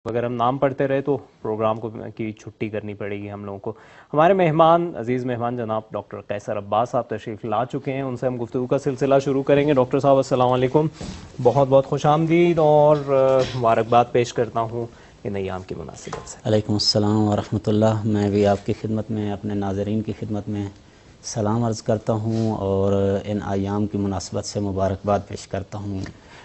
اگر ہم نام پڑھتے رہے تو پروگرام کی چھٹی کرنی پڑے گی ہم لوگوں کو. ہمارے عزیز مہمان جناب ڈاکٹر قیصر عباس صاحب تشریف لا چکے ہیں. ان سے ہم گفتگو کا سلسلہ شروع کریں گے. ڈاکٹر صاحب السلام علیکم, بہت بہت خوش آمدید اور مبارکباد پیش کرتا ہوں ان ایام کی مناسبت سے. علیکم السلام ورحمۃ اللہ. میں بھی آپ کی خدمت میں, اپنے ناظرین کی خدمت میں سلام عرض کرتا ہوں اور ان ایام کی مناسبت سے مبارکباد پیش کرتا ہوں.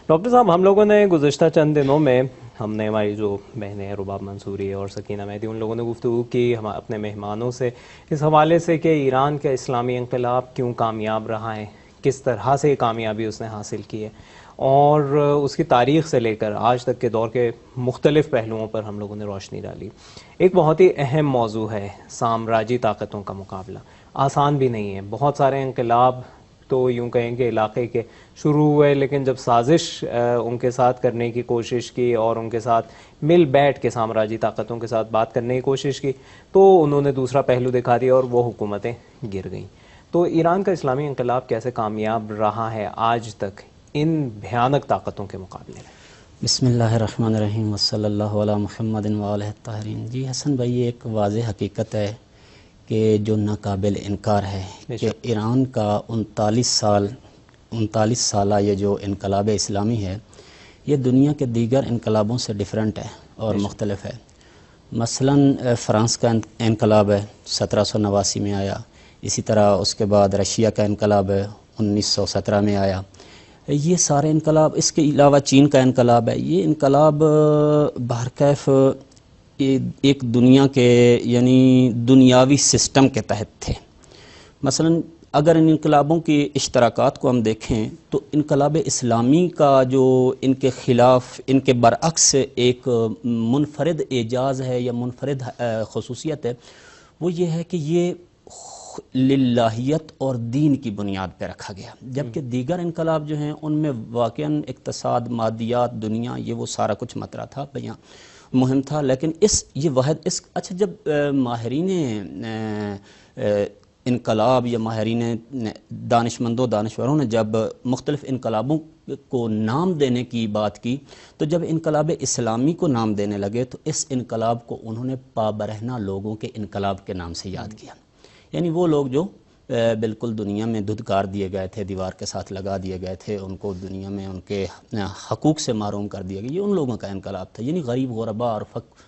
ڈاکٹر صاحب, ہم لوگوں نے گزشتہ چند دنوں میں ہماری جو بہنیں ہیں رباب منصوری اور سکینہ مہدی, ان لوگوں نے گفتگو کی ہم اپنے مہمانوں سے اس حوالے سے کہ ایران کا اسلامی انقلاب کیوں کامیاب رہا ہے, کس طرح سے کامیابی اس نے حاصل کی ہے, اور اس کی تاریخ سے لے کر آج تک کے دور کے مختلف پہلوؤں پر ہم لوگوں نے روشنی ڈالی. ایک بہت ہی اہم موضوع ہے سامراجی طاقتوں کا مقابلہ. آسان بھی نہیں ہے. بہت سارے انقلاب تو یوں کہیں کہ علاقے کے شروع ہوئے, لیکن جب سازش ان کے ساتھ کرنے کی کوشش کی اور ان کے ساتھ مل بیٹھ کے سامراجی طاقتوں کے ساتھ بات کرنے کی کوشش کی تو انہوں نے دوسرا پہلو دکھا دیا اور وہ حکومتیں گر گئیں. تو ایران کا اسلامی انقلاب کیسے کامیاب رہا ہے آج تک ان بھیانک طاقتوں کے مقابلے میں؟ بسم اللہ الرحمن الرحیم وصلی اللہ علی محمد وآلہ الطاہرین. جی حسن بھائی, یہ ایک واضح حقیقت ہے کہ جو ناقابل انکار ہے کہ ایران کا 39 سالہ یہ جو انقلاب اسلامی ہے یہ دنیا کے دیگر انقلابوں سے ڈیفرنٹ ہے اور مختلف ہے. مثلا فرانس کا انقلاب ہے 1789 میں آیا, اسی طرح اس کے بعد رشیا کا انقلاب ہے 1917 میں آیا. یہ سارے انقلاب, اس کے علاوہ چین کا انقلاب ہے, یہ انقلاب بہرکیف ایک دنیا کے یعنی دنیاوی سسٹم کے تحت تھے. مثلا اگر ان انقلابوں کی اشتراکات کو ہم دیکھیں تو انقلاب اسلامی کا جو ان کے خلاف, ان کے برعکس ایک منفرد اعجاز ہے یا منفرد خصوصیت ہے, وہ یہ ہے کہ یہ للہیت اور دین کی بنیاد پہ رکھا گیا, جبکہ دیگر انقلاب جو ہیں ان میں واقعاً اقتصاد, مادیات, دنیا, یہ وہ سارا کچھ مطرح تھا, بیاں مہم تھا. لیکن اچھا جب ماہرین انقلاب یا ماہرین دانشوروں نے جب مختلف انقلابوں کو نام دینے کی بات کی تو جب انقلاب اسلامی کو نام دینے لگے تو اس انقلاب کو انہوں نے پابرہنہ لوگوں کے انقلاب کے نام سے یاد کیا. یعنی وہ لوگ جو بالکل دنیا میں دھدکار دیے گئے تھے, دیوار کے ساتھ لگا دیے گئے تھے, ان کو دنیا میں ان کے حقوق سے محروم کر دیا گیا, یہ ان لوگوں کا انقلاب تھا. یعنی غریب غربا اور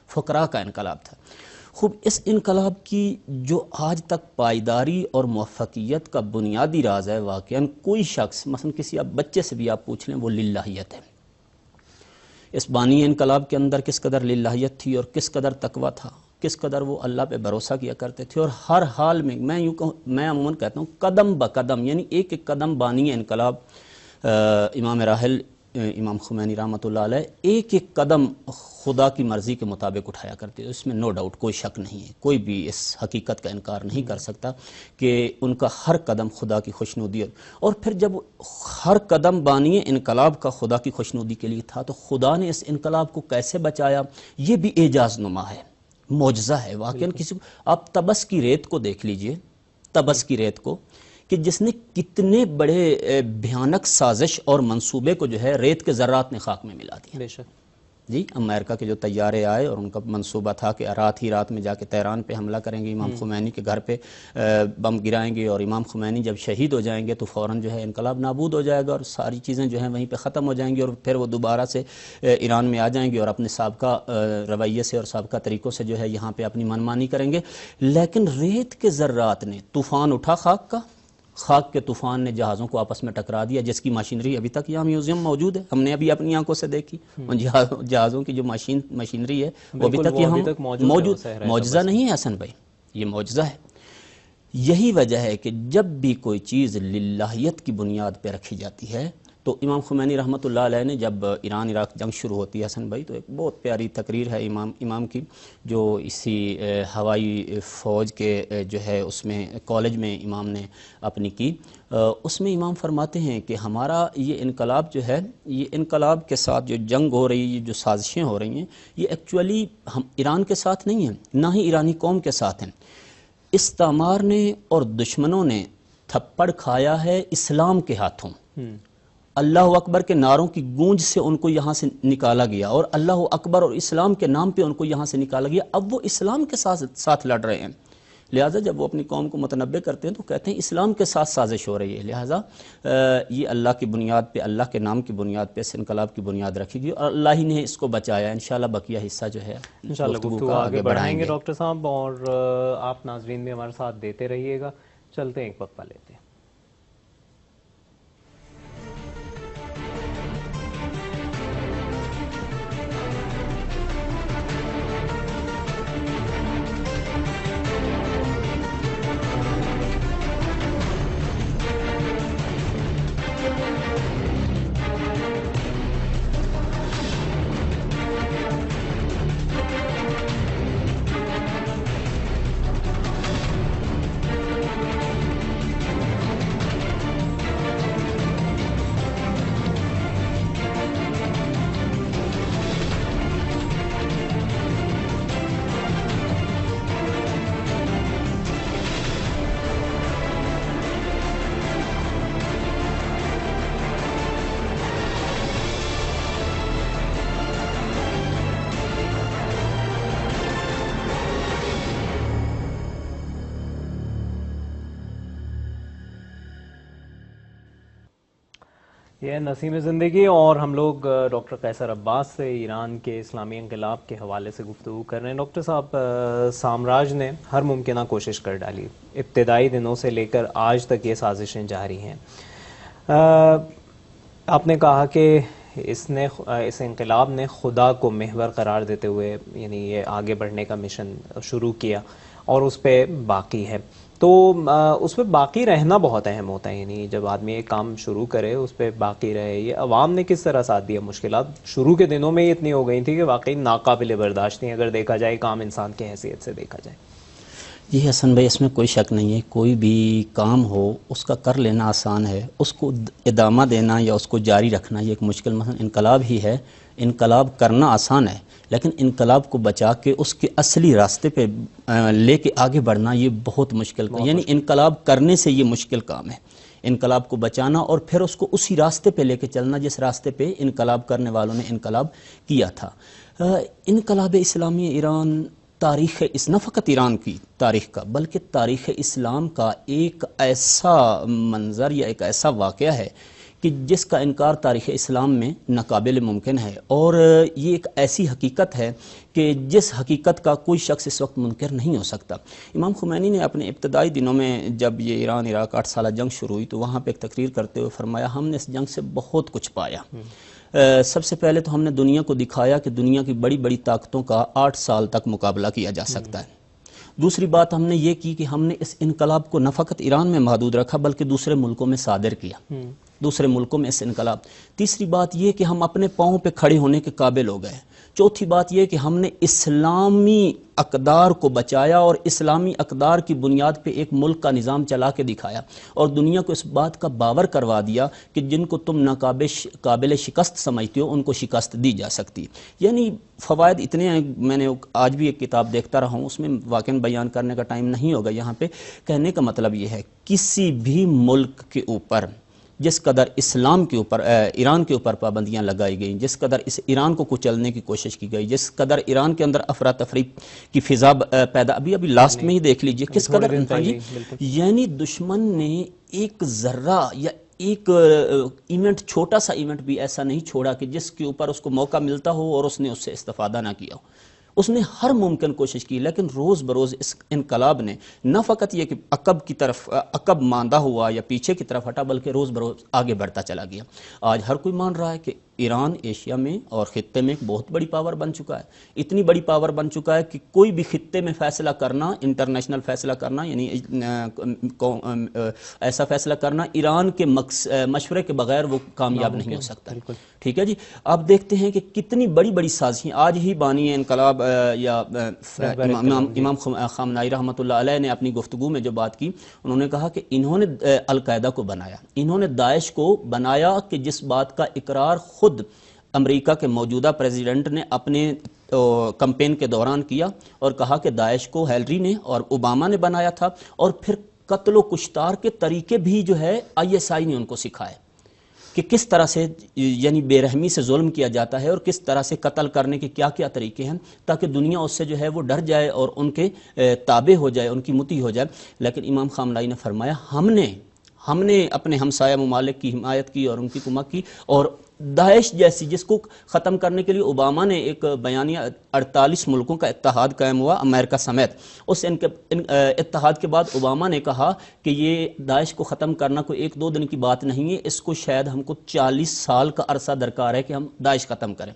فقراء کا انقلاب تھا. خوب, اس انقلاب کی جو آج تک پائیداری اور موفقیت کا بنیادی راز ہے, واقعاً کوئی شخص مثلا کسی بچے سے بھی آپ پوچھ لیں, وہ للہیت ہے. اس بانی انقلاب کے اندر کس قدر للہیت تھی اور کس قدر تقویٰ تھا, کس قدر وہ اللہ پہ بھروسہ کیا کرتے تھے, اور ہر حال میں میں عموماً کہتا ہوں قدم بقدم, یعنی ایک ایک قدم بانی انقلاب امام راحل امام خمینی رحمۃ اللہ علیہ ایک ایک قدم خدا کی مرضی کے مطابق اٹھایا کرتے تھے. اس میں نو ڈاؤٹ, کوئی شک نہیں ہے, کوئی بھی اس حقیقت کا انکار نہیں کر سکتا کہ ان کا ہر قدم خدا کی خوشنودی. اور پھر جب ہر قدم بانی انقلاب کا خدا کی خوشنودی کے لیے تھا تو خدا نے اس انقلاب کو کیسے بچایا, یہ بھی اعجاز نما ہے, معجزہ ہے. واقعاً کسی کو آپ طبس کی ریت کو دیکھ لیجئے, طبس کی ریت کو, کہ جس نے کتنے بڑے بھیانک سازش اور منصوبے کو جو ہے ریت کے ذرات نے خاک میں ملا دیا. بے شک. جی, امریکہ کے جو طیارے آئے اور ان کا منصوبہ تھا کہ رات ہی رات میں جا کے تہران پہ حملہ کریں گے, امام خمینی کے گھر پہ بم گرائیں گے, اور امام خمینی جب شہید ہو جائیں گے تو فوراً جو ہے انقلاب نابود ہو جائے گا اور ساری چیزیں جو ہیں وہیں پہ ختم ہو جائیں گی, اور پھر وہ دوبارہ سے ایران میں آ جائیں گے اور اپنے سابقہ رویے سے اور سابقہ طریقوں سے جو ہے یہاں پہ اپنی منمانی کریں گے. لیکن ریت کے ذرات نے, طوفان اٹھا خاک کے طوفان نے جہازوں کو آپس میں ٹکرا دیا, جس کی مشینری ابھی تک یہاں میوزیم موجود ہے, ہم نے ابھی اپنی آنکھوں سے دیکھی. ان جہازوں کی جو مشینری ہے وہ ابھی تک یہاں موجود. معجزہ نہیں ہے حسن بھائی, یہ معجزہ ہے. یہی وجہ ہے کہ جب بھی کوئی چیز للہیت کی بنیاد پہ رکھی جاتی ہے تو امام خمینی رحمۃ اللہ علیہ نے جب ایران عراق جنگ شروع ہوتی ہے حسن بھائی, تو ایک بہت پیاری تقریر ہے امام کی جو اسی ہوائی فوج کے جو ہے اس میں کالج میں امام نے اپنی کی. اس میں امام فرماتے ہیں کہ ہمارا یہ انقلاب جو ہے, یہ انقلاب کے ساتھ جو جنگ ہو رہی ہے, جو سازشیں ہو رہی ہیں, یہ ایکچولی ہم ایران کے ساتھ نہیں ہیں, نہ ہی ایرانی قوم کے ساتھ ہیں. استعمار نے اور دشمنوں نے تھپڑ کھایا ہے اسلام کے ہاتھوں, اللہ اکبر کے نعروں کی گونج سے ان کو یہاں سے نکالا گیا، اور اللہ اکبر اور اسلام کے نام پہ ان کو یہاں سے نکالا گیا۔ اب وہ اسلام کے ساتھ لڑ رہے ہیں، لہٰذا جب وہ اپنی قوم کو متنبع کرتے ہیں تو کہتے ہیں اسلام کے ساتھ سازش ہو رہی ہے، لہٰذا یہ اللہ کی بنیاد پہ، اللہ کے نام کی بنیاد پہ اس انقلاب کی بنیاد رکھی گئی، اور اللہ ہی نے اس کو بچایا۔ انشاءاللہ بقیہ حصہ جو ہے انشاءاللہ گفتگو آگے بڑھائیں گے ڈاکٹر صاحب، اور آپ ناظرین بھی ہمارے ساتھ دیتے رہیے گا۔ چلتے ہیں ایک وقفہ لیتے ہیں۔ یہ نسیم زندگی، اور ہم لوگ ڈاکٹر قیصر عباس سے ایران کے اسلامی انقلاب کے حوالے سے گفتگو کر رہے ہیں۔ ڈاکٹر صاحب، سامراج نے ہر ممکنہ کوشش کر ڈالی، ابتدائی دنوں سے لے کر آج تک یہ سازشیں جاری ہیں۔ آپ نے کہا کہ اس انقلاب نے خدا کو محور قرار دیتے ہوئے یعنی یہ آگے بڑھنے کا مشن شروع کیا اور اس پہ باقی ہے، تو اس پہ باقی رہنا بہت اہم ہوتا ہے، یعنی جب آدمی ایک کام شروع کرے اس پہ باقی رہے۔ یہ عوام نے کس طرح ساتھ دیا؟ مشکلات شروع کے دنوں میں یہ اتنی ہو گئی تھی کہ واقعی ناقابل برداشت تھیں، اگر دیکھا جائے کام انسان کی حیثیت سے دیکھا جائے۔ جی حسن بھائی، اس میں کوئی شک نہیں ہے، کوئی بھی کام ہو اس کا کر لینا آسان ہے، اس کو ادامہ دینا یا اس کو جاری رکھنا یہ ایک مشکل، مثلا انقلاب ہی ہے، انقلاب کرنا آسان ہے لیکن انقلاب کو بچا کے اس کے اصلی راستے پہ لے کے آگے بڑھنا یہ بہت مشکل کام، یعنی انقلاب کرنے سے یہ مشکل کام ہے، انقلاب کو بچانا اور پھر اس کو اسی راستے پہ لے کے چلنا جس راستے پہ انقلاب کرنے والوں نے انقلاب کیا تھا۔ انقلاب اسلامی ایران تاریخ نہ فقط ایران کی تاریخ کا بلکہ تاریخ اسلام کا ایک ایسا منظر یا ایک ایسا واقعہ ہے کہ جس کا انکار تاریخ اسلام میں ناقابل ممکن ہے، اور یہ ایک ایسی حقیقت ہے کہ جس حقیقت کا کوئی شخص اس وقت منکر نہیں ہو سکتا۔ امام خمینی نے اپنے ابتدائی دنوں میں جب یہ ایران عراق 8 سالہ جنگ شروع ہوئی تو وہاں پہ ایک تقریر کرتے ہوئے فرمایا، ہم نے اس جنگ سے بہت کچھ پایا۔ سب سے پہلے تو ہم نے دنیا کو دکھایا کہ دنیا کی بڑی بڑی طاقتوں کا 8 سال تک مقابلہ کیا جا سکتا ہے۔ دوسری بات ہم نے یہ کی کہ ہم نے اس انقلاب کو نہ فقط ایران میں محدود رکھا بلکہ دوسرے ملکوں میں صادر کیا، دوسرے ملکوں میں اس انقلاب۔ تیسری بات یہ کہ ہم اپنے پاؤں پہ کھڑے ہونے کے قابل ہو گئے۔ چوتھی بات یہ کہ ہم نے اسلامی اقدار کو بچایا اور اسلامی اقدار کی بنیاد پہ ایک ملک کا نظام چلا کے دکھایا اور دنیا کو اس بات کا باور کروا دیا کہ جن کو تم قابل شکست سمجھتے ہو ان کو شکست دی جا سکتی۔ یعنی فوائد اتنے ہیں، میں نے آج بھی ایک کتاب دیکھتا رہا ہوں، اس میں واقعاً بیان کرنے کا ٹائم نہیں ہوگا یہاں پہ۔ کہنے کا مطلب یہ ہے کسی بھی ملک کے اوپر جس قدر اسلام کے اوپر ایران کے اوپر پابندیاں لگائی گئیں، جس قدر اس ایران کو کچلنے کی کوشش کی گئی، جس قدر ایران کے اندر افراتفری کی فضا پیدا، ابھی لاسٹ میں ہی دیکھ لیجئے کس قدر، یعنی دشمن نے ایک ذرہ یا ایک ایونٹ، چھوٹا سا ایونٹ بھی ایسا نہیں چھوڑا کہ جس کے اوپر اس کو موقع ملتا ہو اور اس نے اس سے استفادہ نہ کیا ہو۔ اس نے ہر ممکن کوشش کی، لیکن روز بروز اس انقلاب نے نہ فقط یہ کہ عقب ماندہ ہوا یا پیچھے کی طرف ہٹا بلکہ روز بروز آگے بڑھتا چلا گیا۔ آج ہر کوئی مان رہا ہے کہ ایران ایشیا میں اور خطے میں ایک بہت بڑی پاور بن چکا ہے، اتنی بڑی پاور بن چکا ہے کہ کوئی بھی خطے میں فیصلہ کرنا، انٹرنیشنل فیصلہ کرنا، یعنی ایسا فیصلہ کرنا ایران کے مشورے کے بغیر وہ کامیاب نہیں ہو سکتا۔ ٹھیک ہے جی، آپ دیکھتے ہیں کہ کتنی بڑی بڑی سازشیں آج ہی بانی انقلاب یا امام خامنائی رحمۃ اللہ علیہ نے اپنی گفتگو میں جو بات کی، انہوں نے کہا کہ انہوں نے القاعدہ کو بنایا، انہوں نے داعش کو بنایا کہ جس بات کا اقرار خود امریکہ کے موجودہ پریزیڈنٹ نے اپنے کمپین کے دوران کیا اور کہا کہ داعش کو ہیلری نے اور اوباما نے بنایا تھا، اور پھر قتل و کشتار کے طریقے بھی جو ہے ISI نے ان کو سکھائے۔ کہ کس طرح سے یعنی بے رحمی سے ظلم کیا جاتا ہے اور کس طرح سے قتل کرنے کے کیا کیا طریقے ہیں تاکہ دنیا اس سے جو ہے وہ ڈر جائے اور ان کے تابع ہو جائے، ان کی مطیع ہو جائے۔ لیکن امام خامنہ ای نے فرمایا ہم نے اپنے ہمسایہ ممالک کی حمایت کی اور ان کی کمک کی، اور داعش جیسی جس کو ختم کرنے کے لیے اوباما نے ایک بیانیہ 48 ملکوں کا اتحاد قائم ہوا امریکہ سمیت، اس اتحاد کے بعد اوباما نے کہا کہ یہ داعش کو ختم کرنا کوئی 1-2 دن کی بات نہیں ہے، اس کو شاید ہم کو 40 سال کا عرصہ درکار ہے کہ ہم داعش ختم کریں۔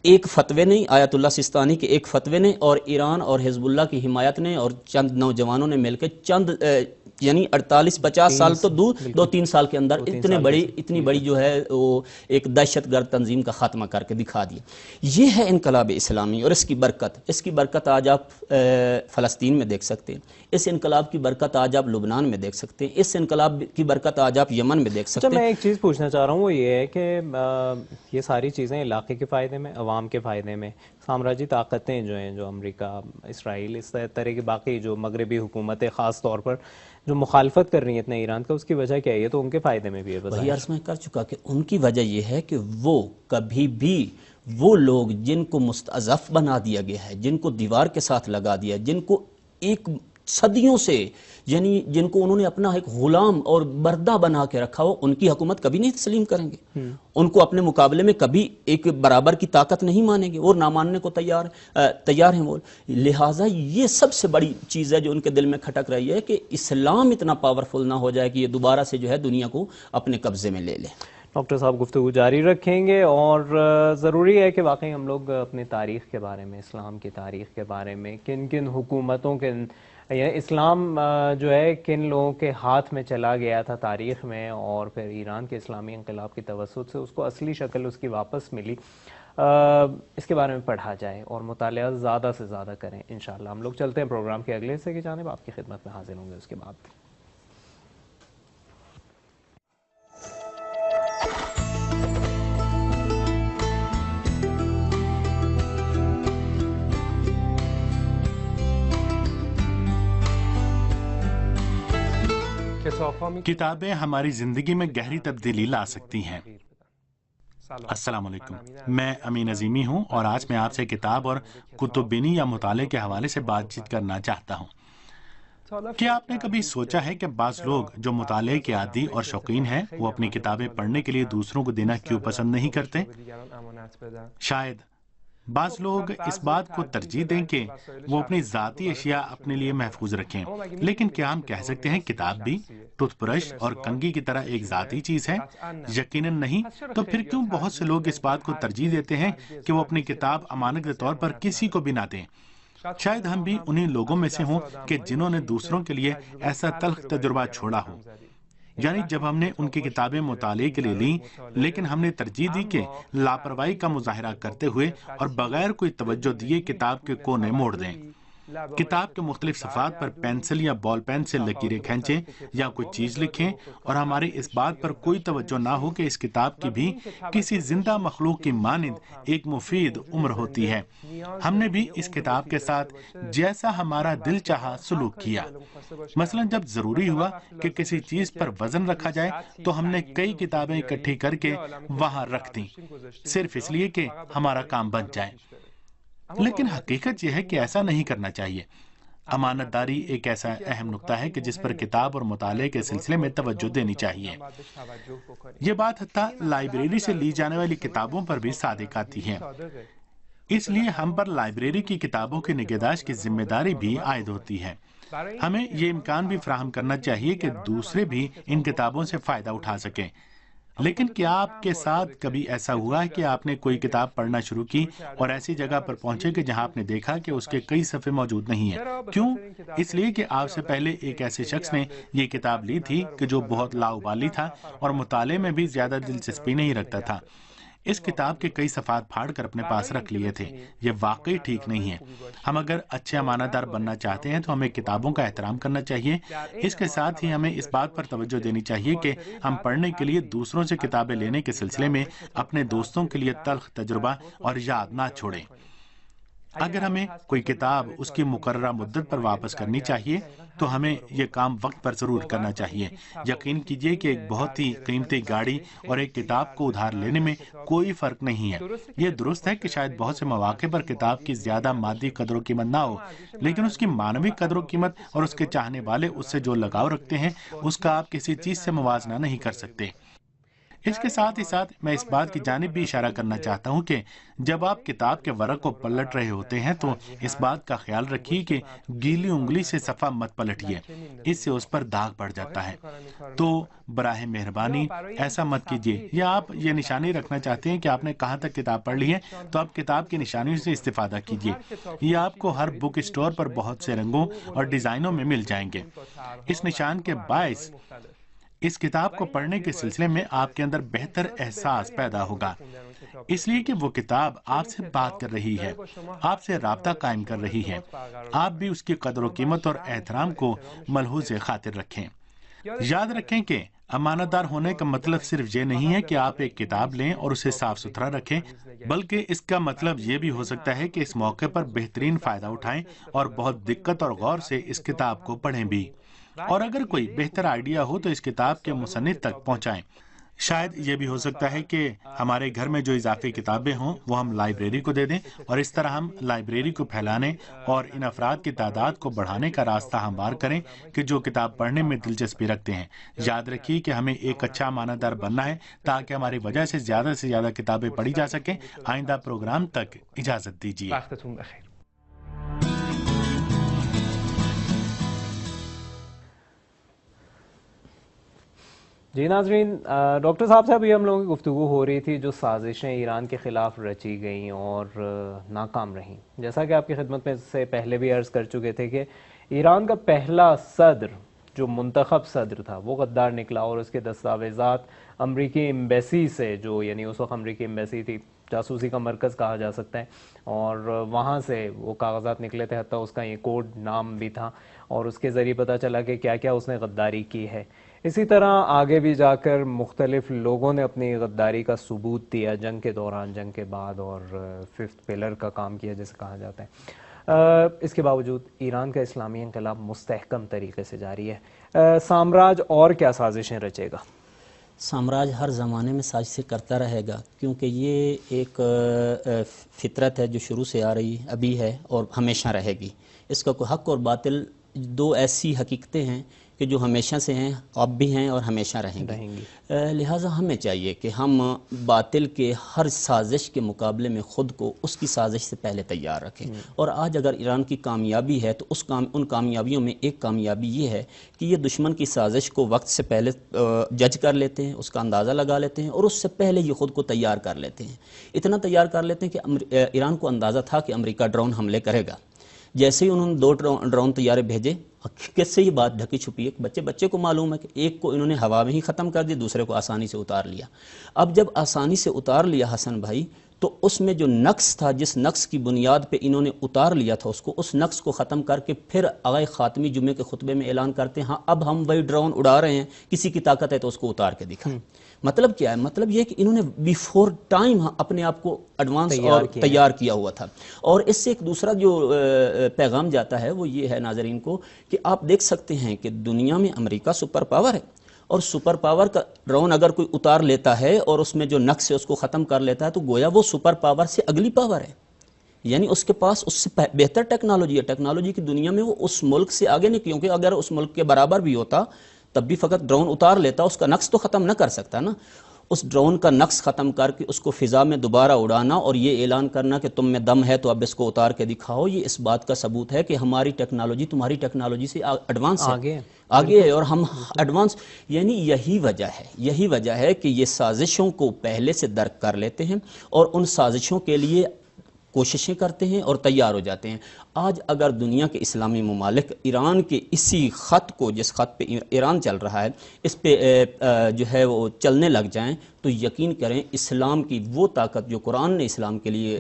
ایک فتوے نہیں، آیت اللہ سستانی کے ایک فتوے نے اور ایران اور حزب اللہ کی حمایت نے اور چند نوجوانوں نے مل کے یعنی 48-50 سال تو دور 2-3 سال کے اندر اتنی بڑی جو ہے وہ ایک دہشت گرد تنظیم کا خاتمہ کر کے دکھا دیا۔ یہ ہے انقلاب اسلامی اور اس کی برکت آج آپ فلسطین میں دیکھ سکتے ہیں، اس انقلاب کی برکت آج آپ لبنان میں دیکھ سکتے ہیں، اس انقلاب کی برکت آج آپ یمن میں دیکھ سکتے ہیں۔ میں ایک چیز پوچھنا چاہ رہا ہوں، وہ یہ ہے کہ یہ ساری چیزیں علاقے کے فائدے میں، عوام کے فائدے میں، سامراجی طاقتیں جو ہیں، جو امریکہ، اسرائیل، اس طرح کی باقی جو مغربی حکومتیں خاص طور پر جو مخالفت کر رہی ہیں اتنا ایران کا، اس کی وجہ کیا ہے؟ یہ تو ان کے فائدے میں بھی ہے۔ وہی عرض میں کر چکا کہ ان کی وجہ یہ ہے کہ وہ کبھی بھی وہ لوگ جن کو مستضعف بنا دیا گیا ہے، جن کو دیوار کے ساتھ لگا دیا، جن کو ایک صدیوں سے یعنی جن کو انہوں نے اپنا ایک غلام اور بردہ بنا کے رکھا ہو، ان کی حکومت کبھی نہیں تسلیم کریں گے، ان کو اپنے مقابلے میں کبھی ایک برابر کی طاقت نہیں مانیں گے، اور نہ ماننے کو تیار ہیں وہ۔ لہٰذا یہ سب سے بڑی چیز ہے جو ان کے دل میں کھٹک رہی ہے کہ اسلام اتنا پاورفل نہ ہو جائے کہ یہ دوبارہ سے جو ہے دنیا کو اپنے قبضے میں لے لے۔ ڈاکٹر صاحب گفتگو جاری رکھیں گے، اور ضروری ہے کہ واقعی ہم لوگ اپنی تاریخ کے بارے میں، اسلام کی تاریخ کے بارے میں، کن کن حکومتوں کے اسلام جو ہے کن لوگوں کے ہاتھ میں چلا گیا تھا تاریخ میں، اور پھر ایران کے اسلامی انقلاب کی توسط سے اس کو اصلی شکل اس کی واپس ملی، اس کے بارے میں پڑھا جائے اور مطالعہ زیادہ سے زیادہ کریں انشاءاللہ۔ ہم لوگ چلتے ہیں پروگرام کے اگلے حصے کی جانب، آپ کی خدمت میں حاضر ہوں گے اس کے بعد۔ کتابیں ہماری زندگی میں گہری تبدیلی لا سکتی ہیں۔ السلام علیکم، میں امین عظیمی ہوں، اور آج میں آپ سے کتاب اور کتب بینی یا مطالعے کے حوالے سے بات چیت کرنا چاہتا ہوں۔ کیا آپ نے کبھی سوچا ہے کہ بعض لوگ جو مطالعے کے عادی اور شوقین ہیں، وہ اپنی کتابیں پڑھنے کے لیے دوسروں کو دینا کیوں پسند نہیں کرتے؟ شاید بعض لوگ اس بات کو ترجیح دیں کہ وہ اپنی ذاتی اشیاء اپنے لیے محفوظ رکھیں، لیکن کیا ہم کہہ سکتے ہیں کتاب بھی ٹوتھ برش اور کنگھی کی طرح ایک ذاتی چیز ہے؟ یقیناً نہیں۔ تو پھر کیوں بہت سے لوگ اس بات کو ترجیح دیتے ہیں کہ وہ اپنی کتاب امانت کے طور پر کسی کو بھی نہ دیں؟ شاید ہم بھی انہی لوگوں میں سے ہوں کہ جنہوں نے دوسروں کے لیے ایسا تلخ تجربہ چھوڑا ہو، یعنی جب ہم نے ان کی کتابیں مطالعے کے لیے لیں، لیکن ہم نے ترجیح دی کہ لاپرواہی کا مظاہرہ کرتے ہوئے اور بغیر کوئی توجہ دیے کتاب کے کونے موڑ دیں۔ کتاب کے مختلف صفحات پر پینسل یا بال پین سے لکیریں کھینچیں یا کوئی چیز لکھیں، اور ہماری اس بات پر کوئی توجہ نہ ہو کہ اس کتاب کی بھی کسی زندہ مخلوق کی مانند ایک مفید عمر ہوتی ہے۔ ہم نے بھی اس کتاب کے ساتھ جیسا ہمارا دل چاہا سلوک کیا۔ مثلا جب ضروری ہوا کہ کسی چیز پر وزن رکھا جائے تو ہم نے کئی کتابیں اکٹھی کر کے وہاں رکھ دیں، صرف اس لیے کہ ہمارا کام بن جائے۔ لیکن حقیقت یہ ہے کہ ایسا نہیں کرنا چاہیے۔ امانت داری ایک ایسا اہم نقطہ ہے کہ جس پر کتاب اور مطالعے کے سلسلے میں توجہ دینی چاہیے۔ یہ بات حتیٰ لائبریری سے لی جانے والی کتابوں پر بھی صادق آتی ہے۔ اس لیے ہم پر لائبریری کی کتابوں کی نگہداشت کی ذمہ داری بھی عائد ہوتی ہے۔ ہمیں یہ امکان بھی فراہم کرنا چاہیے کہ دوسرے بھی ان کتابوں سے فائدہ اٹھا سکیں۔ لیکن کیا آپ کے ساتھ کبھی ایسا ہوا ہے کہ آپ نے کوئی کتاب پڑھنا شروع کی اور ایسی جگہ پر پہنچے کہ جہاں آپ نے دیکھا کہ اس کے کئی صفحے موجود نہیں ہیں؟ کیوں؟ اس لیے کہ آپ سے پہلے ایک ایسے شخص نے یہ کتاب لی تھی کہ جو بہت لاابالی تھا اور مطالعے میں بھی زیادہ دلچسپی نہیں رکھتا تھا۔ اس کتاب کے کئی صفحات پھاڑ کر اپنے پاس رکھ لیے تھے۔ یہ واقعی ٹھیک نہیں ہے۔ ہم اگر اچھے امانت دار بننا چاہتے ہیں تو ہمیں کتابوں کا احترام کرنا چاہیے۔ اس کے ساتھ ہی ہمیں اس بات پر توجہ دینی چاہیے کہ ہم پڑھنے کے لیے دوسروں سے کتابیں لینے کے سلسلے میں اپنے دوستوں کے لیے تلخ تجربہ اور یاد نہ چھوڑیں۔ اگر ہمیں کوئی کتاب اس کی مقررہ مدت پر واپس کرنی چاہیے تو ہمیں یہ کام وقت پر ضرور کرنا چاہیے۔ یقین کیجئے کہ ایک بہت ہی قیمتی گاڑی اور ایک کتاب کو ادھار لینے میں کوئی فرق نہیں ہے۔ یہ درست ہے کہ شاید بہت سے مواقع پر کتاب کی زیادہ مادی قدر و قیمت نہ ہو، لیکن اس کی معنوی قدر و قیمت اور اس کے چاہنے والے اس سے جو لگاؤ رکھتے ہیں، اس کا آپ کسی چیز سے موازنہ نہیں کر سکتے۔ اس کے ساتھ ہی ساتھ میں اس بات کی جانب بھی اشارہ کرنا چاہتا ہوں کہ جب آپ کتاب کے ورق کو پلٹ رہے ہوتے ہیں تو اس بات کا خیال رکھیے کہ گیلی انگلی سے صفحہ مت پلٹیے، اس سے اس پر داغ پڑ جاتا ہے۔ تو براہ مہربانی ایسا مت کیجیے۔ یا آپ یہ نشانی رکھنا چاہتے ہیں کہ آپ نے کہاں تک کتاب پڑھ لی ہے تو آپ کتاب کی نشانیوں سے استفادہ کیجیے۔ یہ آپ کو ہر بک اسٹور پر بہت سے رنگوں اور ڈیزائنوں میں مل جائیں گے۔ اس نشان کے باعث اس کتاب کو پڑھنے کے سلسلے میں آپ کے اندر بہتر احساس پیدا ہوگا، اس لیے کہ وہ کتاب آپ سے بات کر رہی ہے، آپ سے رابطہ قائم کر رہی ہے۔ آپ بھی اس کی قدر و قیمت اور احترام کو ملحوظ خاطر رکھیں۔ یاد رکھیں کہ امانت دار ہونے کا مطلب صرف یہ نہیں ہے کہ آپ ایک کتاب لیں اور اسے صاف ستھرا رکھیں، بلکہ اس کا مطلب یہ بھی ہو سکتا ہے کہ اس موقع پر بہترین فائدہ اٹھائیں اور بہت دقت اور غور سے اس کتاب کو پڑھیں بھی، اور اگر کوئی بہتر آئیڈیا ہو تو اس کتاب کے مصنف تک پہنچائیں۔ شاید یہ بھی ہو سکتا ہے کہ ہمارے گھر میں جو اضافی کتابیں ہوں وہ ہم لائبریری کو دے دیں، اور اس طرح ہم لائبریری کو پھیلانے اور ان افراد کی تعداد کو بڑھانے کا راستہ ہموار کریں کہ جو کتاب پڑھنے میں دلچسپی رکھتے ہیں۔ یاد رکھیے کہ ہمیں ایک اچھا امانت دار بننا ہے تاکہ ہماری وجہ سے زیادہ کتابیں پڑھی جا سکیں۔ آئندہ پروگرام تک اجازت دیجیے۔ جی ناظرین، ڈاکٹر صاحب سے ابھی ہم لوگوں کی گفتگو ہو رہی تھی جو سازشیں ایران کے خلاف رچی گئیں اور ناکام رہیں۔ جیسا کہ آپ کی خدمت میں سے پہلے بھی عرض کر چکے تھے کہ ایران کا پہلا صدر جو منتخب صدر تھا وہ غدار نکلا، اور اس کے دستاویزات امریکی ایمبیسی سے، جو یعنی اس وقت امریکی ایمبیسی تھی، جاسوسی کا مرکز کہا جا سکتا ہے، اور وہاں سے وہ کاغذات نکلے تھے، حتیٰ اس کا یہ کوڈ نام بھی تھا، اور اس کے ذریعے پتہ چلا کہ کیا کیا اس نے غداری کی ہے۔ اسی طرح آگے بھی جا کر مختلف لوگوں نے اپنی غداری کا ثبوت دیا، جنگ کے دوران، جنگ کے بعد، اور ففتھ پلر کا کام کیا جسے کہا جاتا ہے۔ اس کے باوجود ایران کا اسلامی انقلاب مستحکم طریقے سے جاری ہے۔ سامراج اور کیا سازشیں رچے گا؟ سامراج ہر زمانے میں سازشیں کرتا رہے گا، کیونکہ یہ ایک فطرت ہے جو شروع سے آ رہی ابھی ہے اور ہمیشہ رہے گی۔ اس کا کوئی حق اور باطل دو ایسی حقیقتیں ہیں کہ جو ہمیشہ سے ہیں، اب بھی ہیں اور ہمیشہ رہیں گی۔ لہٰذا ہمیں چاہیے کہ ہم باطل کے ہر سازش کے مقابلے میں خود کو اس کی سازش سے پہلے تیار رکھیں۔ اور آج اگر ایران کی کامیابی ہے تو ان کامیابیوں میں ایک کامیابی یہ ہے کہ یہ دشمن کی سازش کو وقت سے پہلے جج کر لیتے ہیں، اس کا اندازہ لگا لیتے ہیں، اور اس سے پہلے یہ خود کو تیار کر لیتے ہیں۔ اتنا تیار کر لیتے ہیں کہ ایران کو اندازہ تھا کہ امریکہ ڈرون حملے کرے گا۔ جیسے ہی انہوں نے 2 ڈرون طیارے بھیجے، کس سے یہ بات ڈھکی چھپی ہے، بچے کو معلوم ہے کہ ایک کو انہوں نے ہوا میں ہی ختم کر دیا، دوسرے کو آسانی سے اتار لیا۔ اب جب آسانی سے اتار لیا حسن بھائی، تو اس میں جو نقص تھا، جس نقص کی بنیاد پہ انہوں نے اتار لیا تھا اس نقص کو ختم کر کے پھر آغا خاتمی جمعے کے خطبے میں اعلان کرتے ہیں، ہاں اب ہم وہی ڈرون اڑا رہے ہیں، کسی کی طاقت ہے تو اس کو اتار کے دکھائیں۔ مطلب کیا ہے؟ مطلب یہ کہ انہوں نے بیفور ٹائم اپنے آپ کو ایڈوانس اور تیار کیا ہوا تھا۔ اور اس سے ایک دوسرا جو پیغام جاتا ہے وہ یہ ہے ناظرین کو کہ آپ دیکھ سکتے ہیں کہ دنیا میں امریکہ سپر پاور ہے، اور سپر پاور کا ڈرون اگر کوئی اتار لیتا ہے اور اس میں جو نقص ہے اس کو ختم کر لیتا ہے تو گویا وہ سپر پاور سے اگلی پاور ہے، یعنی اس کے پاس اس سے بہتر ٹیکنالوجی ہے۔ ٹیکنالوجی کی دنیا میں وہ اس ملک سے آگے نہیں، کیونکہ اگر اس ملک کے برابر بھی ہوتا تب بھی فقط ڈرون اتار لیتا، اس کا نقص تو ختم نہ کر سکتا نا۔ اس ڈرون کا نقص ختم کر کے اس کو فضا میں دوبارہ اڑانا اور یہ اعلان کرنا کہ تم میں دم ہے تو اب اس کو اتار کے دکھاؤ، یہ اس بات کا ثبوت ہے کہ ہماری ٹیکنالوجی تمہاری ٹیکنالوجی سے ایڈوانس ہے، آگے ہے، اور ہم ایڈوانس، یعنی یہی وجہ ہے کہ یہ سازشوں کو پہلے سے درک کر لیتے ہیں اور ان سازشوں کے لیے کوششیں کرتے ہیں اور تیار ہو جاتے ہیں۔ آج اگر دنیا کے اسلامی ممالک ایران کے اسی خط کو، جس خط پہ ایران چل رہا ہے، اس پہ جو ہے وہ چلنے لگ جائیں تو یقین کریں اسلام کی وہ طاقت جو قرآن نے اسلام کے لیے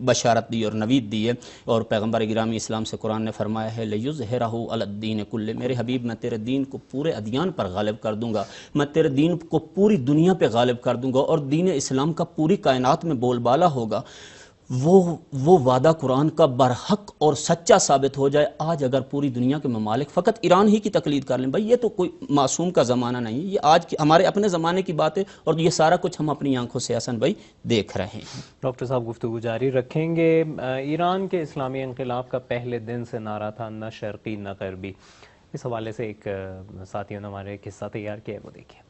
بشارت دی اور نوید دی ہے، اور پیغمبر گرامی اسلام سے قرآن نے فرمایا ہے لِيُظْهِرَهُ عَلَى الدِّينِ كُلِّهِ، میرے حبیب میں تیرے دین کو پورے ادیان پر غالب کر دوں گا، میں تیرے دین کو پوری دنیا پہ غالب کر دوں گا، اور دین اسلام کا پوری کائنات میں بول بالا ہوگا۔ وہ وعدہ قرآن کا برحق اور سچا ثابت ہو جائے. آج اگر پوری دنیا کے ممالک فقط ایران ہی کی تقلید کر لیں، بھائی یہ تو کوئی معصوم کا زمانہ نہیں ہے، یہ آج ہمارے اپنے زمانے کی بات ہے، اور یہ سارا کچھ ہم اپنی آنکھوں سے حسن بھائی دیکھ رہے ہیں. ڈاکٹر صاحب گفتگو جاری رکھیں گے. ایران کے اسلامی انقلاب کا پہلے دن سے نعرہ تھا نہ شرقی نہ غربی. اس حوالے سے ایک ساتھیوں نے ہمارے ایک قصہ تیار کیا ہے، وہ دیکھیں.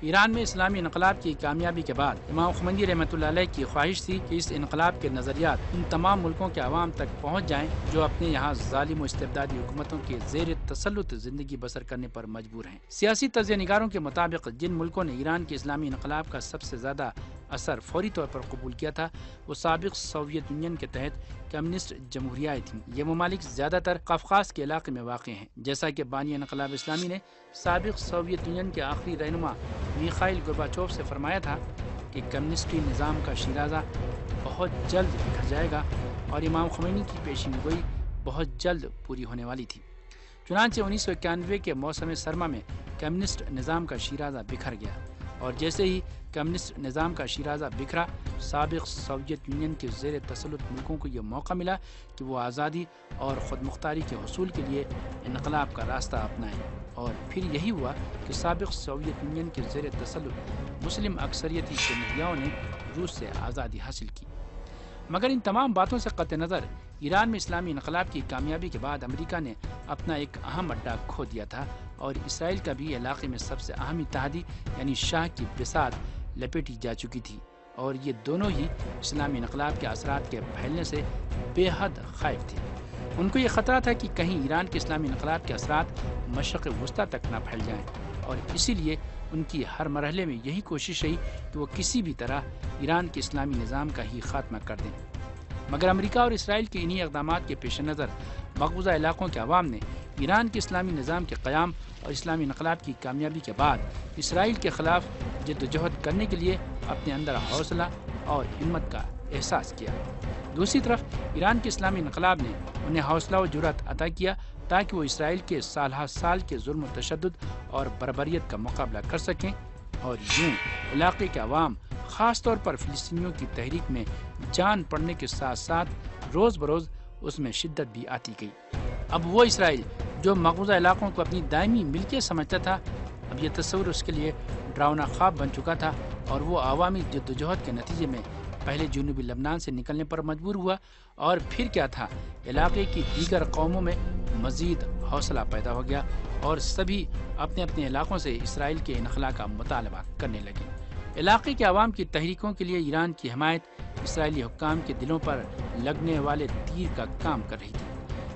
ایران میں اسلامی انقلاب کی کامیابی کے بعد امام خمینی رحمۃ اللہ علیہ کی خواہش تھی کہ اس انقلاب کے نظریات ان تمام ملکوں کے عوام تک پہنچ جائیں جو اپنے یہاں ظالم و استبدادی حکومتوں کے زیر تسلط زندگی بسر کرنے پر مجبور ہیں. سیاسی تجزیہ نگاروں کے مطابق جن ملکوں نے ایران کے اسلامی انقلاب کا سب سے زیادہ اثر فوری طور پر قبول کیا تھا وہ سابق سوویت یونین کے تحت کمیونسٹ جمہوریہ تھیں. یہ ممالک زیادہ تر قفقاز کے علاقے میں واقع ہیں. جیسا کہ بانی انقلاب اسلامی نے سابق سوویت یونین کے آخری رہنما میخائیل گورباچوف سے فرمایا تھا کہ کمیونسٹی نظام کا شیرازہ بہت جلد بکھر جائے گا، اور امام خمینی کی پیشین گوئی بہت جلد پوری ہونے والی تھی. چنانچہ 1991 کے موسم سرما میں کمیونسٹ نظام کا شیرازہ بکھر گیا، اور جیسے ہی کمیونسٹ نظام کا شیرازہ بکھرا، سابق سوویت یونین کے زیر تسلط ملکوں کو یہ موقع ملا کہ وہ آزادی اور خود مختاری کے حصول کے لیے انقلاب کا راستہ اپنائیں. اور پھر یہی ہوا کہ سابق سوویت یونین کے زیر تسلط مسلم اکثریتی جمہوریوں نے روس سے آزادی حاصل کی. مگر ان تمام باتوں سے قطع نظر ایران میں اسلامی انقلاب کی کامیابی کے بعد امریکہ نے اپنا ایک اہم اڈا کھو دیا تھا، اور اسرائیل کا بھی علاقے میں سب سے اہم اتحادی یعنی شاہ کی بساط لپیٹی جا چکی تھی. اور یہ دونوں ہی اسلامی انقلاب کے اثرات کے پھیلنے سے بے حد خائف تھے. ان کو یہ خطرہ تھا کہ کہیں ایران کے اسلامی انقلاب کے اثرات مشرق وسطیٰ تک نہ پھیل جائیں، اور اسی لیے ان کی ہر مرحلے میں یہی کوشش رہی کہ وہ کسی بھی طرح ایران کے اسلامی نظام کا ہی خاتمہ کر دیں. مگر امریکہ اور اسرائیل کے انہی اقدامات کے پیش نظر مقبوضہ علاقوں کے عوام نے ایران کے اسلامی نظام کے قیام اور اسلامی انقلاب کی کامیابی کے بعد اسرائیل کے خلاف جدوجہد کرنے کے لیے اپنے اندر حوصلہ اور ہمت کا احساس کیا. دوسری طرف ایران کے اسلامی انقلاب نے انہیں حوصلہ و جرأت عطا کیا تاکہ وہ اسرائیل کے سال ہر سال کے ظلم و تشدد اور بربریت کا مقابلہ کر سکیں، اور یوں علاقے کے عوام خاص طور پر فلسطینیوں کی تحریک میں جان پڑنے کے ساتھ ساتھ روز بروز اس میں شدت بھی آتی گئی. اب وہ اسرائیل جو مقبوضہ علاقوں کو اپنی دائمی ملکیت سمجھتا تھا، اب یہ تصور اس کے لیے ڈراؤنا خواب بن چکا تھا، اور وہ عوامی جدوجہد کے نتیجے میں پہلے جنوبی لبنان سے نکلنے پر مجبور ہوا، اور پھر کیا تھا، علاقے کی دیگر قوموں میں مزید حوصلہ پیدا ہو گیا، اور سبھی اپنے اپنے علاقوں سے اسرائیل کے انخلا کا مطالبہ کرنے لگے. علاقے کے عوام کی تحریکوں کے لیے ایران کی حمایت اسرائیلی حکام کے دلوں پر لگنے والے تیر کا کام کر رہی تھی.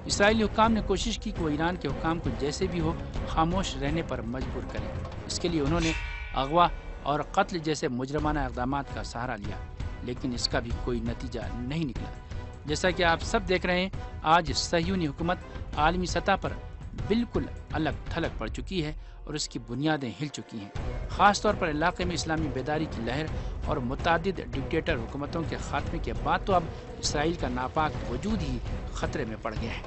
اسرائیلی حکام نے کوشش کی کہ وہ ایران کے حکام کو جیسے بھی ہو خاموش رہنے پر مجبور کریں. اس کے لیے انہوں نے اغوا اور قتل جیسے مجرمانہ اقدامات کا سہارا لیا، لیکن اس کا بھی کوئی نتیجہ نہیں نکلا. جیسا کہ آپ سب دیکھ رہے ہیں، آج صہیونی حکومت عالمی سطح پر بالکل الگ تھلگ پڑ چکی ہے، اور اس کی بنیادیں ہل چکی ہیں. خاص طور پر علاقے میں اسلامی بیداری کی لہر اور متعدد ڈکٹیٹر حکومتوں کے خاتمے کے بعد تو اب اسرائیل کا ناپاک وجود ہی خطرے میں پڑ گیا ہے.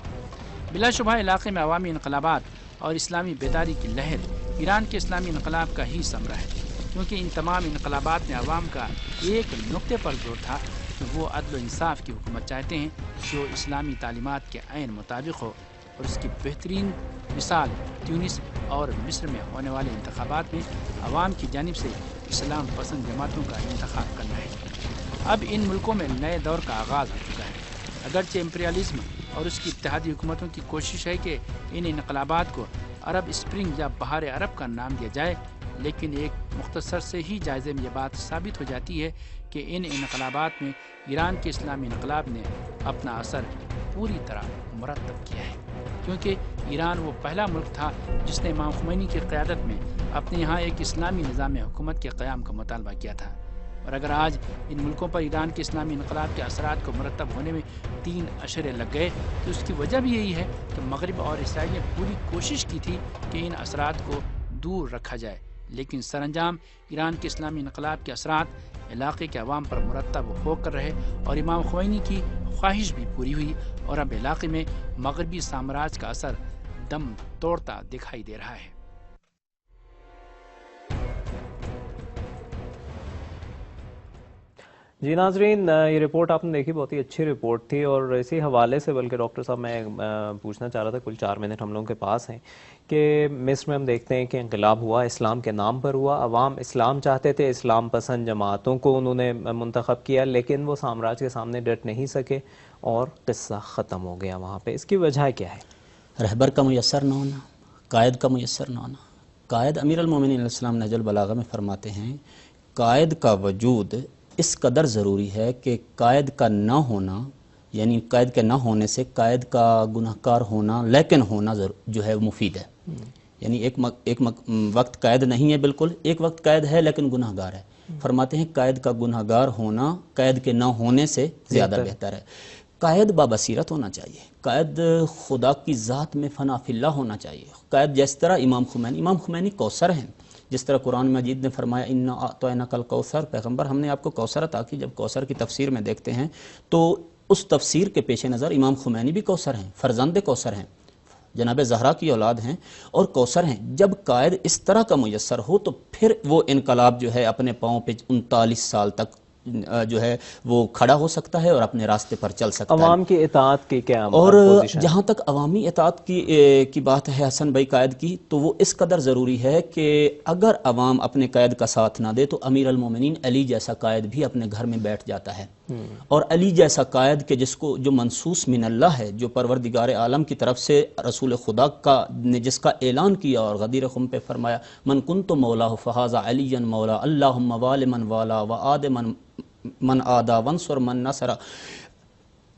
بلا شبہ علاقے میں عوامی انقلابات اور اسلامی بیداری کی لہر ایران کے اسلامی انقلاب کا ہی ثمرہ ہے، کیونکہ ان تمام انقلابات میں عوام کا ایک نقطے پر زور تھا کہ وہ عدل و انصاف کی حکومت چاہتے ہیں جو اسلامی تعلیمات کے عین مطابق ہو. اور اس کی بہترین مثال تیونس اور مصر میں ہونے والے انتخابات میں عوام کی جانب سے اسلام پسند جماعتوں کا انتخاب کرنا ہے. اب ان ملکوں میں نئے دور کا آغاز ہو چکا ہے. اگرچہ امپریالزم اور اس کی اتحادی حکومتوں کی کوشش ہے کہ ان انقلابات کو عرب اسپرنگ یا بہار عرب کا نام دیا جائے، لیکن ایک مختصر سے ہی جائزے میں یہ بات ثابت ہو جاتی ہے کہ ان انقلابات میں ایران کے اسلامی انقلاب نے اپنا اثر پوری طرح مرتب کیا ہے، کیونکہ ایران وہ پہلا ملک تھا جس نے امام خمینی کی قیادت میں اپنے یہاں ایک اسلامی نظام حکومت کے قیام کا مطالبہ کیا تھا. اور اگر آج ان ملکوں پر ایران کے اسلامی انقلاب کے اثرات کو مرتب ہونے میں 3 اشرے لگ گئے تو اس کی وجہ بھی یہی ہے کہ مغرب اور اسرائیل نے پوری کوشش کی تھی کہ ان اثرات کو دور رکھا جائے، لیکن سر انجام ایران کے اسلامی انقلاب کے اثرات علاقے کے عوام پر مرتب ہو کر رہے اور امام خمینی کی خواہش بھی پوری ہوئی اور اب علاقے میں مغربی سامراج کا اثر دم توڑتا دکھائی دے رہا ہے۔ جی ناظرین، یہ رپورٹ آپ نے دیکھی، بہت ہی اچھی رپورٹ تھی، اور اسی حوالے سے بلکہ ڈاکٹر صاحب میں پوچھنا چاہ رہا تھا، کل 4 منٹ ہم لوگوں کے پاس ہیں، کہ مصر میں ہم دیکھتے ہیں کہ انقلاب ہوا، اسلام کے نام پر ہوا، عوام اسلام چاہتے تھے، اسلام پسند جماعتوں کو انہوں نے منتخب کیا، لیکن وہ سامراج کے سامنے ڈٹ نہیں سکے اور قصہ ختم ہو گیا وہاں پہ۔ اس کی وجہ کیا ہے؟ رہبر کا میسر نہ ہونا، قائد کا میسر نہ ہونا۔ قائد امیر المومنین علیہ السلام نہج البلاغہ میں فرماتے ہیں، قائد کا وجود اس قدر ضروری ہے کہ قائد کا نہ ہونا، یعنی قائد کے نہ ہونے سے قائد کا گناہگار ہونا لیکن ہونا جو ہے مفید ہے۔ یعنی ایک وقت قائد نہیں ہے بالکل، ایک وقت قائد ہے لیکن گناہگار ہے۔ فرماتے ہیں قائد کا گناہگار ہونا قائد کے نہ ہونے سے زیادہ بہتر ہے۔ قائد بابصیرت ہونا چاہیے، قائد خدا کی ذات میں فنا فی اللہ ہونا چاہیے۔ قائد جس طرح امام خمینی کوثر ہیں، جس طرح قرآن مجید نے فرمایا انا اعطیناک الکوثر، پیغمبر ہم نے آپ کو کوثر عطا کی۔ جب کوثر کی تفسیر میں دیکھتے ہیں تو اس تفسیر کے پیش نظر امام خمینی بھی کوثر ہیں، فرزند کوثر ہیں، جناب زہرا کی اولاد ہیں اور کوثر ہیں۔ جب قائد اس طرح کا میسر ہو تو پھر وہ انقلاب جو ہے اپنے پاؤں پہ 39 سال تک جو ہے وہ کھڑا ہو سکتا ہے اور اپنے راستے پر چل سکتا ہے۔ عوام کی اطاعت کی کیا اور پوزیشن؟ جہاں تک عوامی اطاعت کی بات ہے حسن بھائی قائد کی، تو وہ اس قدر ضروری ہے کہ اگر عوام اپنے قائد کا ساتھ نہ دے تو امیر المومنین علی جیسا قائد بھی اپنے گھر میں بیٹھ جاتا ہے، اور علی جیسا قائد کہ جس کو جو منصوص من اللہ ہے، جو پروردگار عالم کی طرف سے رسول خدا نے جس کا اعلان کیا اور غدیر خم پہ فرمایا من کنت مولاہ فہذا علی مولا اللہم وال من والا وآد من آدا ونصر من نصر۔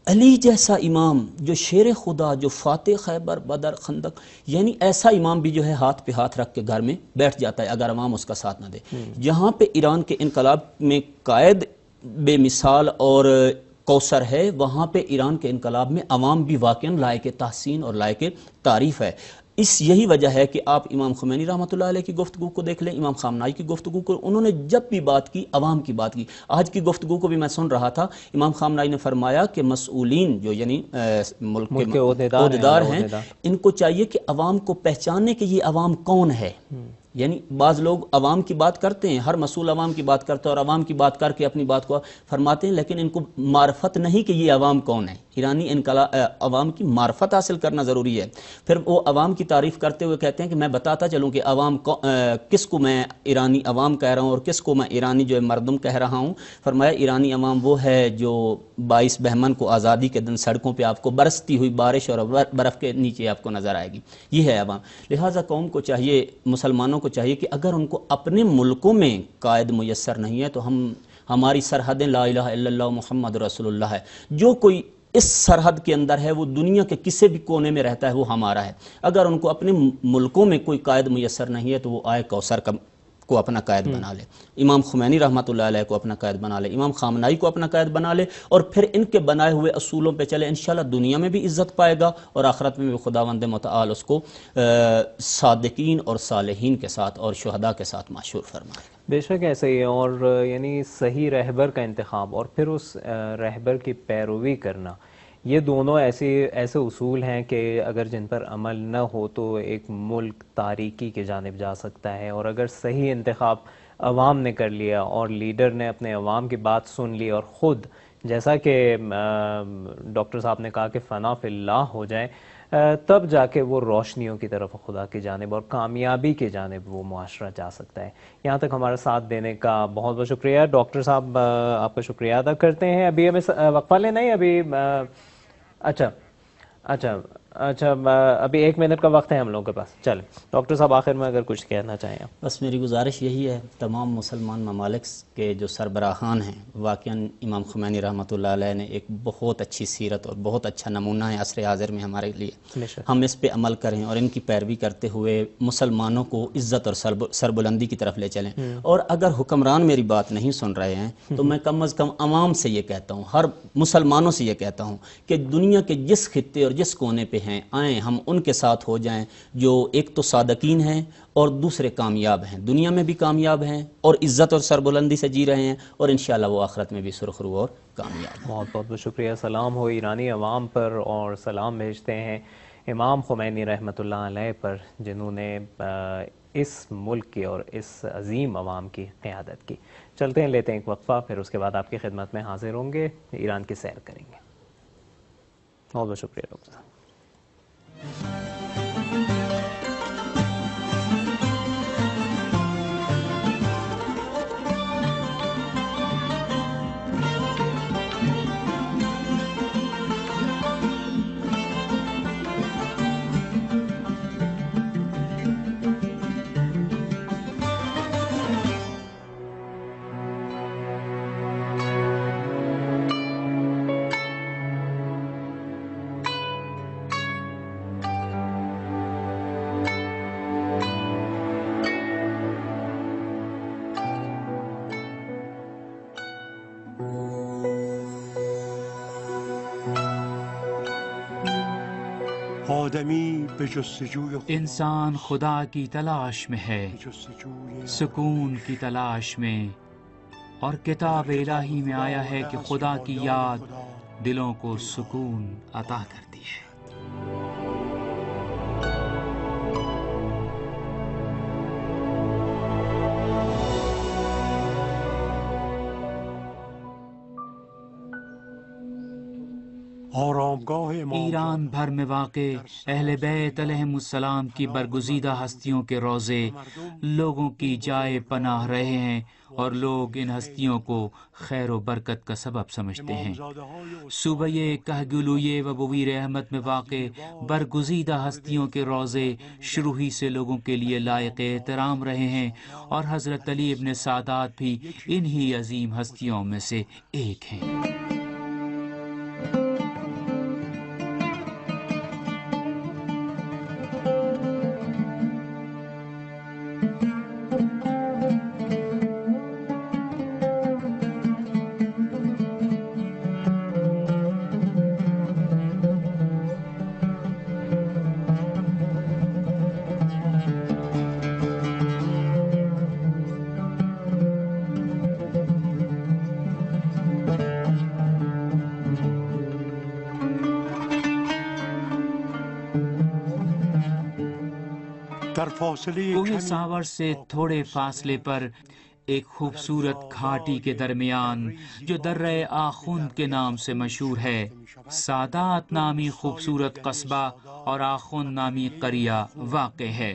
علی جیسا امام جو شیر خدا، جو فاتح خیبر بدر خندق، یعنی ایسا امام بھی جو ہے ہاتھ پہ ہاتھ رکھ کے گھر میں بیٹھ جاتا ہے اگر عوام اس کا ساتھ نہ دے۔ جہاں پہ ایران کے انقلاب میں قائد بے مثال اور کوثر ہے، وہاں پہ ایران کے انقلاب میں عوام بھی واقعاً لائق تحسین اور لائق تعریف ہے۔ یہی وجہ ہے کہ آپ امام خمینی رحمۃ اللہ علیہ کی گفتگو کو دیکھ لیں، امام خامنائی کی گفتگو کو، انہوں نے جب بھی بات کی عوام کی بات کی۔ آج کی گفتگو کو بھی میں سن رہا تھا، امام خامنائی نے فرمایا کہ مسئولین جو یعنی ملک کے عہدیدار ہیں، ان کو چاہیے کہ عوام کو پہچانے کہ یہ عوام کون ہے۔ یعنی بعض لوگ عوام کی بات کرتے ہیں، ہر مسئول عوام کی بات کرتا ہے اور عوام کی بات کر کے اپنی بات کو فرماتے ہیں، لیکن ان کو معرفت نہیں کہ یہ عوام کون ہے۔ ایرانی عوام کی معرفت حاصل کرنا ضروری ہے۔ پھر وہ عوام کی تعریف کرتے ہوئے کہتے ہیں کہ میں بتاتا چلوں کہ عوام کس کو میں ایرانی عوام کہہ رہا ہوں اور کس کو میں ایرانی جو ہے مردم کہہ رہا ہوں۔ فرمایا ایرانی عوام وہ ہے جو 22 بہمن کو آزادی کے دن سڑکوں پہ آپ کو برستی ہوئی بارش اور برف کے نیچے آپ کو نظر آئے گی، یہ ہے عوام۔ لہٰذا قوم کو چاہیے، مسلمانوں کو چاہیے کہ اگر ان کو اپنے ملکوں میں قائد میسر نہیں ہے تو ہماری سرحدیں لا الہ الا اللہ محمد رسول اللہ ہے۔ جو کوئی اس سرحد کے اندر ہے وہ دنیا کے کسی بھی کونے میں رہتا ہے وہ ہمارا ہے۔ اگر ان کو اپنے ملکوں میں کوئی قائد میسر نہیں ہے تو وہ آئے کوثر کو اپنا قائد بنا لے، امام خمینی رحمۃ اللہ علیہ کو اپنا قائد بنا لے، امام خامنائی کو اپنا قائد بنا لے، اور پھر ان کے بنائے ہوئے اصولوں پہ چلے، انشاءاللہ دنیا میں بھی عزت پائے گا اور آخرت میں بھی خداوند متعال اس کو صادقین اور صالحین کے ساتھ اور شہداء کے ساتھ معشور فرمائے گا۔ بے شک ایسا ہی ہے، اور یعنی صحیح رہبر کا انتخاب اور پھر اس رہبر کی پیروی کرنا، یہ دونوں ایسے اصول ہیں کہ اگر جن پر عمل نہ ہو تو ایک ملک تاریکی کی جانب جا سکتا ہے، اور اگر صحیح انتخاب عوام نے کر لیا اور لیڈر نے اپنے عوام کی بات سن لی اور خود جیسا کہ ڈاکٹر صاحب نے کہا کہ فنا فی اللہ ہو جائے، تب جا کے وہ روشنیوں کی طرف خدا کی جانب اور کامیابی کی جانب وہ معاشرہ جا سکتا ہے۔ یہاں تک ہمارا ساتھ دینے کا بہت بہت شکریہ ڈاکٹر صاحب، آپ کا شکریہ ادا کرتے ہیں۔ ابھی ہمیں وقفہ لینا ہے، ابھی اچھا ابھی 1 منٹ کا وقت ہے ہم لوگوں کے پاس۔ چلیں ڈاکٹر صاحب آخر میں اگر کچھ کہنا چاہیں آپ۔ بس میری گزارش یہی ہے، تمام مسلمان ممالک کے جو سربراہان ہیں، واقعاً امام خمینی رحمۃ اللہ علیہ نے ایک بہت اچھی سیرت اور بہت اچھا نمونہ ہے عصر حاضر میں ہمارے لیے۔ ہم اس پہ عمل کریں اور ان کی پیروی کرتے ہوئے مسلمانوں کو عزت اور سربلندی کی طرف لے چلیں۔ اور اگر حکمران میری بات نہیں سن رہے ہیں تو میں کم از کم عوام سے یہ کہتا ہوں، ہر مسلمانوں سے یہ کہتا ہوں کہ دنیا کے جس خطے اور جس کونے پہ ہیں آئیں ہم ان کے ساتھ ہو جائیں جو ایک تو صادقین ہیں اور دوسرے کامیاب ہیں، دنیا میں بھی کامیاب ہیں اور عزت اور سربلندی سے جی رہے ہیں، اور انشاءاللہ وہ آخرت میں بھی سرخرو اور کامیاب ہیں۔ بہت بہت شکریہ. سلام ہو ایرانی عوام پر، اور سلام بھیجتے ہیں امام خمینی رحمۃ اللہ علیہ پر، جنہوں نے اس ملک کی اور اس عظیم عوام کی قیادت کی. چلتے ہیں، لیتے ہیں ایک وقفہ، پھر اس کے بعد آپ کی خدمت میں حاضر ہوں گے، ایران کی سیر کریں گے. بہت بہت شکریہ ڈاکٹر صاحب. انسان خدا کی تلاش میں ہے، سکون کی تلاش میں، اور کتاب الہی میں آیا ہے کہ خدا کی یاد دلوں کو سکون عطا کرتی ہے۔ ایران بھر میں واقع اہل بیت علیہم السلام کی برگزیدہ ہستیوں کے روضے لوگوں کی جائے پناہ رہے ہیں، اور لوگ ان ہستیوں کو خیر و برکت کا سبب سمجھتے ہیں۔ صوبہ کہگلویہ و بویر احمد میں واقع برگزیدہ ہستیوں کے روضے شروع ہی سے لوگوں کے لیے لائق احترام رہے ہیں، اور حضرت علی ابن سادات بھی انہی عظیم ہستیوں میں سے ایک ہیں۔ کوہ ساور سے تھوڑے فاصلے پر ایک خوبصورت گھاٹی کے درمیان، جو درہ آخوند کے نام سے مشہور ہے، سادات نامی خوبصورت قصبہ اور آخوند نامی قریہ واقع ہے۔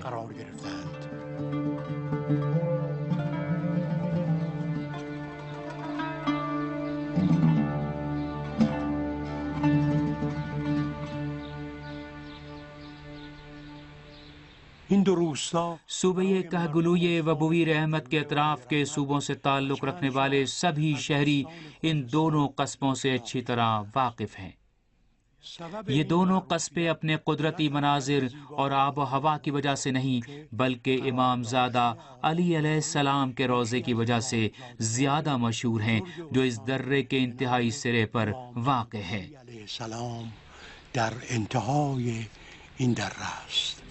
صوبہ کہگلویہ و بویر احمد کے اطراف کے صوبوں سے تعلق رکھنے والے سبھی شہری ان دونوں قصبوں سے اچھی طرح واقف ہیں۔ یہ دونوں قصبے اپنے قدرتی مناظر اور آب و ہوا کی وجہ سے نہیں، بلکہ امام زادہ علی علیہ السلام کے روضے کی وجہ سے زیادہ مشہور ہیں، جو اس درے کے انتہائی سرے پر واقع ہے۔ در انتہای این دره است.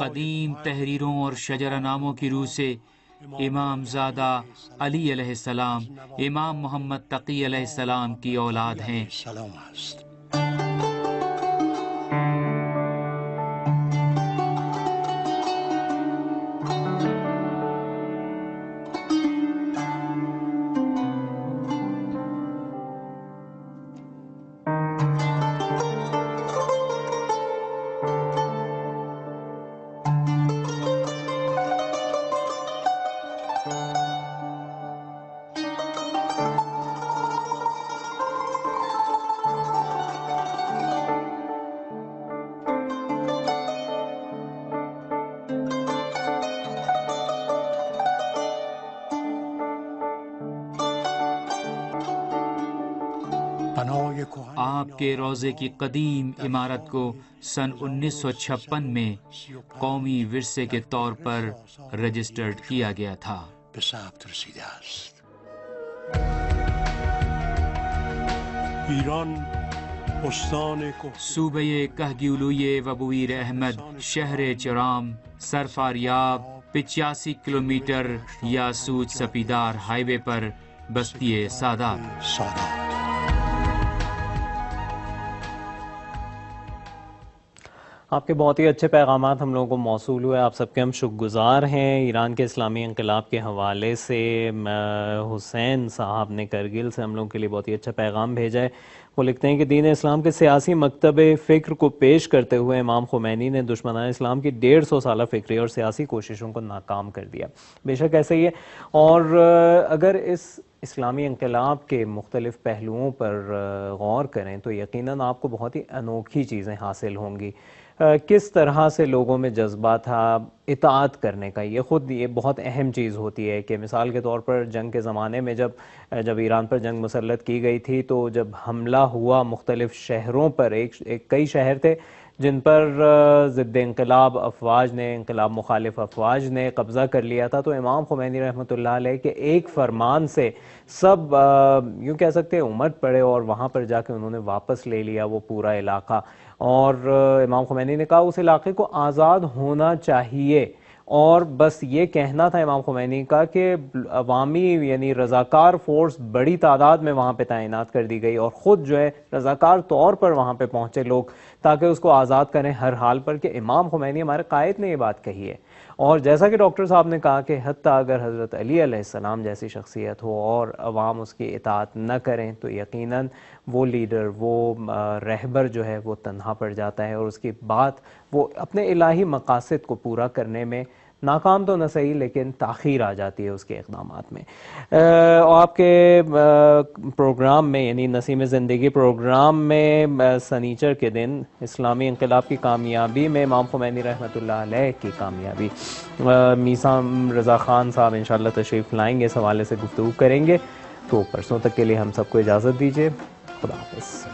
قدیم تحریروں اور شجرہ ناموں کی روح سے امام زادہ علی علیہ السلام امام محمد تقی علیہ السلام کی اولاد ہیں۔ آپ کے روضے کی قدیم عمارت کو سن 1956 میں قومی ورثے کے طور پر رجسٹرڈ کیا گیا تھا۔ به ثبت رسیده است. ایران استان صوبہ کہگیولوی و بویر احمد شہر چرام سرفاریاب 85 کلومیٹر یاسوج سپیدار ہائی وے پر بستی سادات۔ سادات. آپ کے بہت ہی اچھے پیغامات ہم لوگوں کو موصول ہوئے، آپ سب کے ہم شکر گزار ہیں۔ ایران کے اسلامی انقلاب کے حوالے سے حسین صاحب نے کرگل سے ہم لوگوں کے لیے بہت ہی اچھا پیغام بھیجا ہے۔ وہ لکھتے ہیں کہ دین اسلام کے سیاسی مکتب فکر کو پیش کرتے ہوئے امام خمینی نے دشمنان اسلام کی 150 سالہ فکری اور سیاسی کوششوں کو ناکام کر دیا۔ بے شک ایسا ہی ہے، اور اگر اس اسلامی انقلاب کے مختلف پہلوؤں پر غور کریں تو یقیناً آپ کو بہت ہی انوکھی چیزیں حاصل ہوں گی۔ کس طرح سے لوگوں میں جذبہ تھا اطاعت کرنے کا، یہ بہت اہم چیز ہوتی ہے کہ مثال کے طور پر جنگ کے زمانے میں جب ایران پر جنگ مسلط کی گئی تھی تو جب حملہ ہوا مختلف شہروں پر، کئی شہر تھے جن پر ضد انقلاب افواج نے، انقلاب مخالف افواج نے قبضہ کر لیا تھا، تو امام خمینی رحمۃ اللہ علیہ کے ایک فرمان سے سب یوں کہہ سکتے ہیں امٹ پڑے، اور وہاں پر جا کے انہوں نے واپس لے لیا وہ پورا علاقہ، اور امام خمینی نے کہا اس علاقے کو آزاد ہونا چاہیے، اور بس یہ کہنا تھا امام خمینی کا کہ عوامی یعنی رضاکار فورس بڑی تعداد میں وہاں پہ تعینات کر دی گئی، اور خود جو ہے رضاکار طور پر وہاں پہ پہنچے لوگ تاکہ اس کو آزاد کریں ہر حال پر، کہ امام خمینی ہمارے قائد نے یہ بات کہی ہے۔ اور جیسا کہ ڈاکٹر صاحب نے کہا کہ حتیٰ اگر حضرت علی علیہ السلام جیسی شخصیت ہو اور عوام اس کی اطاعت نہ کریں تو یقیناً وہ لیڈر، وہ رہبر جو ہے وہ تنہا پڑ جاتا ہے، اور اس کی بات وہ اپنے الہی مقاصد کو پورا کرنے میں ناکام تو نہ صحیح لیکن تاخیر آ جاتی ہے اس کے اقدامات میں۔ آپ کے پروگرام میں یعنی نسیم زندگی پروگرام میں سنیچر کے دن اسلامی انقلاب کی کامیابی میں امام خمینی رحمۃ اللہ علیہ کی کامیابی، میثاں رضا خان صاحب انشاءاللہ تشریف لائیں گے، اس حوالے سے گفتگو کریں گے۔ تو پرسوں تک کے لیے ہم سب کو اجازت دیجیے، خدا حافظ۔